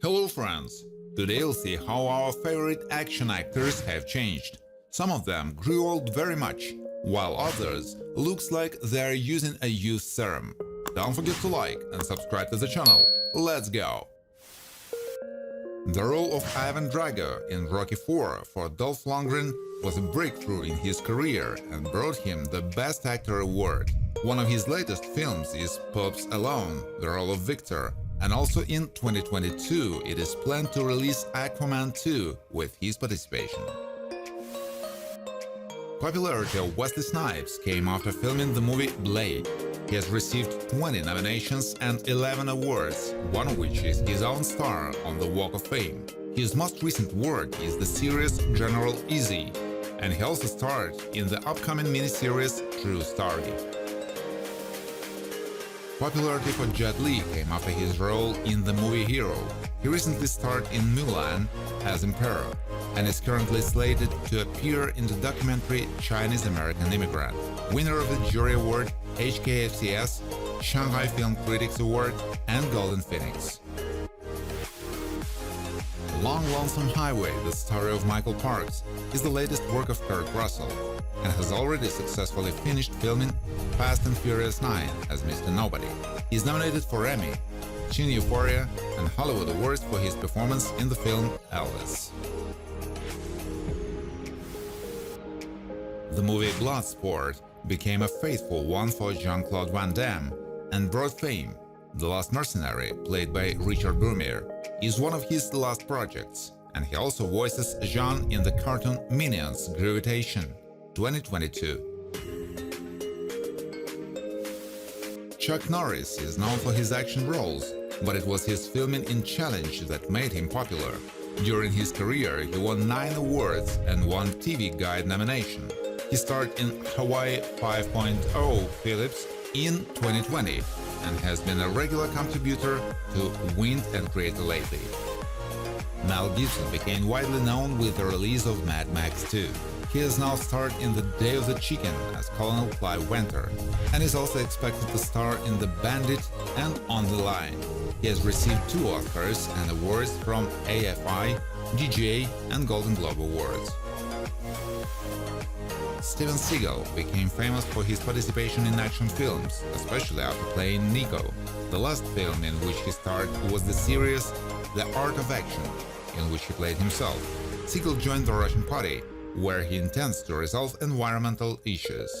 Hello friends! Today we'll see how our favorite action actors have changed. Some of them grew old very much, while others looks like they're using a used serum. Don't forget to like and subscribe to the channel. Let's go! The role of Ivan Drago in Rocky IV for Dolph Lundgren was a breakthrough in his career and brought him the Best Actor award. One of his latest films is Pops Alone, the role of Victor, and also in 2022 it is planned to release Aquaman 2 with his participation. Popularity of Wesley Snipes came after filming the movie Blade. He has received 20 nominations and 11 awards, one of which is his own star on the Walk of Fame. His most recent work is the series General Easy, and he also starred in the upcoming miniseries True Story. Popularity for Jet Li came after his role in the movie Hero. He recently starred in Mulan as Emperor and is currently slated to appear in the documentary Chinese-American Immigrant, winner of the Jury Award, HKFCS, Shanghai Film Critics Award, and Golden Phoenix. Long Lonesome Highway, the story of Michael Parks, is the latest work of Kurt Russell and has already successfully finished filming Fast and Furious 9 as Mr. Nobody. He is nominated for Emmy, Teen Euphoria, and Hollywood Awards for his performance in the film Elvis. The movie Bloodsport became a faithful one for Jean-Claude Van Damme and brought fame. The Last Mercenary, played by Richard Brumier, is one of his last projects, and he also voices Jean in the cartoon Minions Gravitation 2022. Chuck Norris is known for his action roles, but it was his filming in Challenge that made him popular. During his career, he won 9 awards and 1 TV Guide nomination. He starred in Hawaii 5.0 Phillips in 2020 and has been a regular contributor to Wind and Creator lately. Mel Gibson became widely known with the release of Mad Max 2. He has now starred in The Day of the Chicken as Colonel Clive Winter and is also expected to star in The Bandit and On the Line. He has received 2 Oscars and awards from AFI, DGA and Golden Globe Awards. Steven Seagal became famous for his participation in action films, especially after playing Nico. The last film in which he starred was the series The Art of Action, in which he played himself. Seagal joined the Russian Party, where he intends to resolve environmental issues.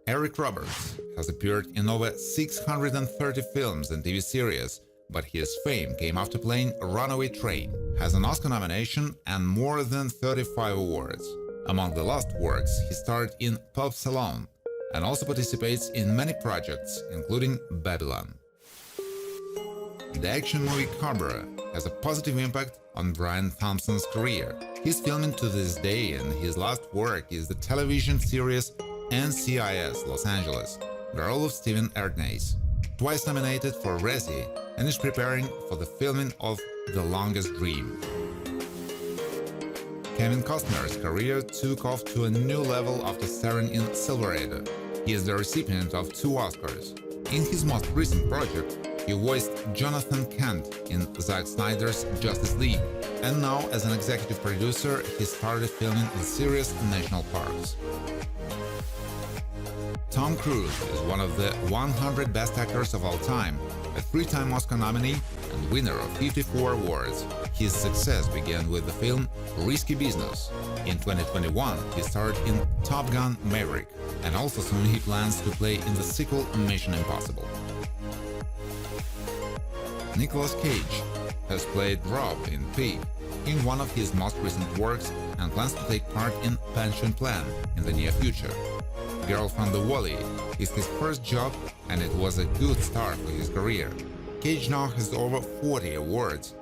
Eric Roberts has appeared in over 630 films and TV series, but his fame came after playing Runaway Train, has an Oscar nomination and more than 35 awards. Among the last works, he starred in Pops Alone and also participates in many projects, including Babylon. The action movie Cobra has a positive impact on Brian Thompson's career. He's filming to this day, and his last work is the television series NCIS Los Angeles, the role of Steven Erdnase, twice nominated for Razzie, and is preparing for the filming of The Longest Dream. Kevin Costner's career took off to a new level after starring in Silverado. He is the recipient of 2 Oscars. In his most recent project, he voiced Jonathan Kent in Zack Snyder's Justice League, and now as an executive producer he started filming the series National Parks. Tom Cruise is one of the 100 best actors of all time, a 3-time Oscar nominee and winner of 54 awards. His success began with the film Risky Business. In 2021 he starred in Top Gun Maverick, and also soon he plans to play in the sequel Mission Impossible. Nicolas Cage has played Rob in Pig in one of his most recent works and plans to take part in Pension Plan in the near future. Girl from the Wall-E is his first job, and it was a good start for his career. Cage now has over 40 awards.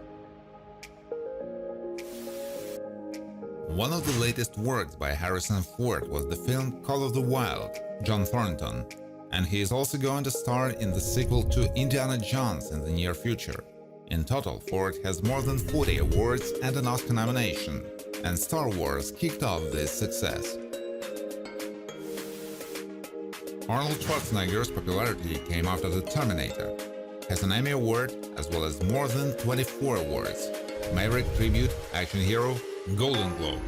One of the latest works by Harrison Ford was the film Call of the Wild, John Thornton, and he is also going to star in the sequel to Indiana Jones in the near future. In total, Ford has more than 40 awards and an Oscar nomination, and Star Wars kicked off this success. Arnold Schwarzenegger's popularity came after The Terminator. has an Emmy Award as well as more than 24 awards. Maverick Tribute, Action Hero, Golden Globe.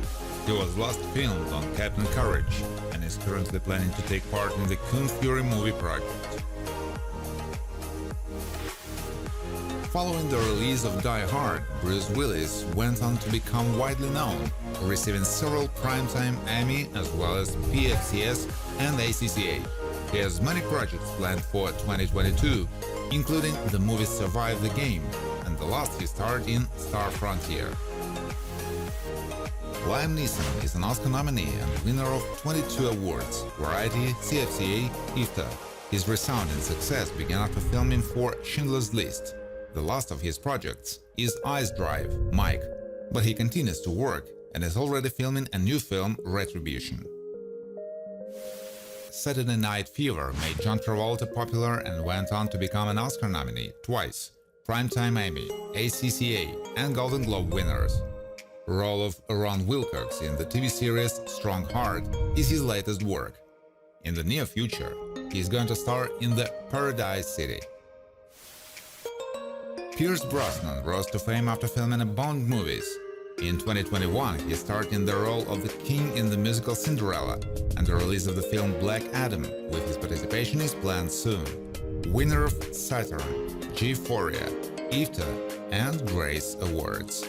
He was last filmed on Captain Courage and is currently planning to take part in the Kung Fury movie project. Following the release of Die Hard, Bruce Willis went on to become widely known, receiving several Primetime Emmy as well as PFCS and ACCA. He has many projects planned for 2022, including the movie Survive the Game and the last he starred in Star Frontier. Liam Neeson is an Oscar nominee and winner of 22 awards, Variety, CFCA, IFTA. His resounding success began after filming for Schindler's List. The last of his projects is Ice Drive, Mike, but he continues to work and is already filming a new film, Retribution. Saturday Night Fever made John Travolta popular and went on to become an Oscar nominee twice, Primetime Emmy, ACCA and Golden Globe winners. The role of Ron Wilcox in the TV series Strong Heart is his latest work. In the near future, he is going to star in the Paradise City. Pierce Brosnan rose to fame after filming Bond movies. In 2021, he starred in the role of the King in the musical Cinderella, and the release of the film Black Adam, with his participation, is planned soon. Winner of Saturn, G4, IFTA, and Grace Awards.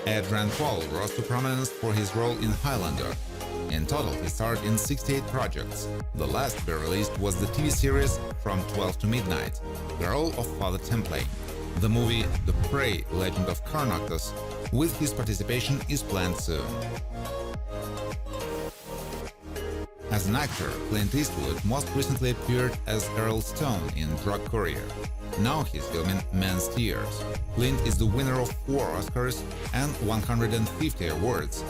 Adrian Paul rose to prominence for his role in Highlander. In total, he starred in 68 projects. The last to be released was the TV series From 12 to Midnight, the role of Father Template. The movie The Prey, Legend of Carnoctus, with his participation, is planned soon. As an actor, Clint Eastwood most recently appeared as Earl Stone in Drug Courier. Now he's filming Men's Tears. Clint is the winner of 4 Oscars and 150 awards,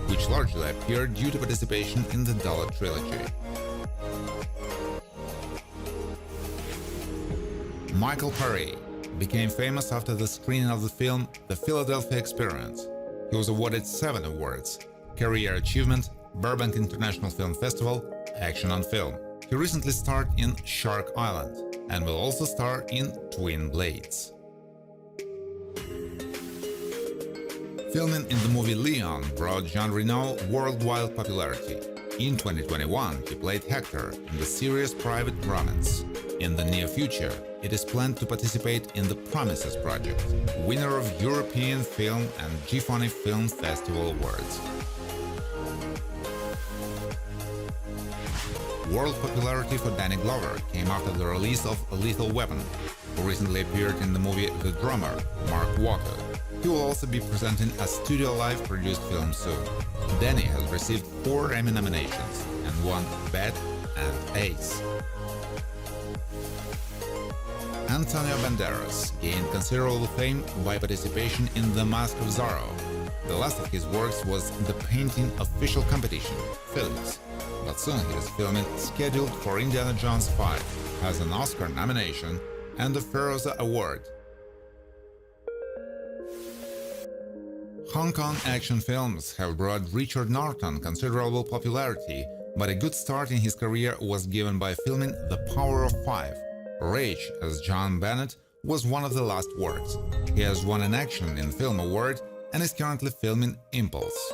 which largely appeared due to participation in the Dollar Trilogy. Michael Paré became famous after the screening of the film The Philadelphia Experience. He was awarded 7 awards: Career Achievement, Burbank International Film Festival, Action on Film. He recently starred in Shark Island and will also star in Twin Blades. Filming in the movie Leon brought Jean Reno worldwide popularity. In 2021, he played Hector in the series Private Romance. In the near future, it is planned to participate in the Promises project, winner of European Film and GFONY Film Festival Awards. World popularity for Danny Glover came after the release of Lethal Weapon, who recently appeared in the movie The Drummer, Mark Walker. He will also be presenting a Studio Live produced film soon. Danny has received 4 Emmy nominations and won Bet and Ace. Sonia Banderas gained considerable fame by participation in The Mask of Zorro. The last of his works was the painting official competition, Felix, but soon he is filming scheduled for Indiana Jones 5, has an Oscar nomination and a Feroza Award. Hong Kong action films have brought Richard Norton considerable popularity, but a good start in his career was given by filming The Power of Five. Rage as John Bennett was one of the last works. He has won an Action in Film award and is currently filming Impulse.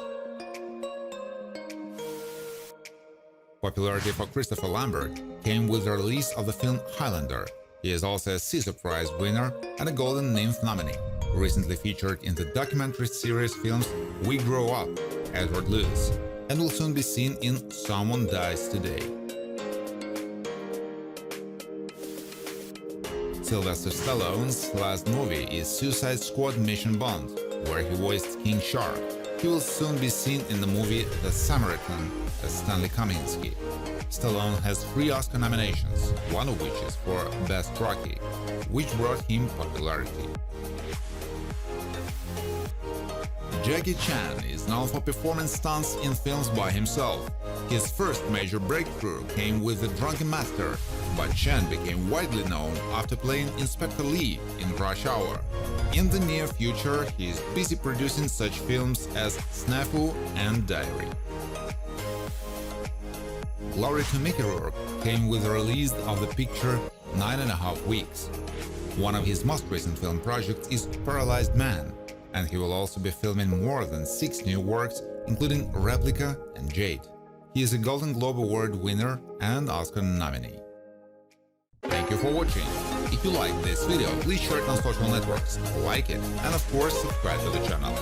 Popularity for Christopher Lambert came with the release of the film Highlander. He is also a Caesar Prize winner and a Golden Nymph nominee, recently featured in the documentary series films We Grow Up, Edward Lewis, and will soon be seen in Someone Dies Today. Sylvester Stallone's last movie is Suicide Squad Mission Bond, where he voiced King Shark. He will soon be seen in the movie The Samaritan as Stanley Kaminsky. Stallone has 3 Oscar nominations, one of which is for Best Rocky, which brought him popularity. Jackie Chan is known for performing stunts in films by himself. His first major breakthrough came with The Drunken Master, but Chan became widely known after playing Inspector Lee in Rush Hour. In the near future, he is busy producing such films as Snafu and Diary. Glory to Mickey Rourke came with the release of the picture 9.5 weeks. One of his most recent film projects is Paralyzed Man, and he will also be filming more than 6 new works, including Replica and Jade. He is a Golden Globe Award winner and Oscar nominee. Thank you for watching. If you liked this video, please share it on social networks, like it, and of course subscribe to the channel.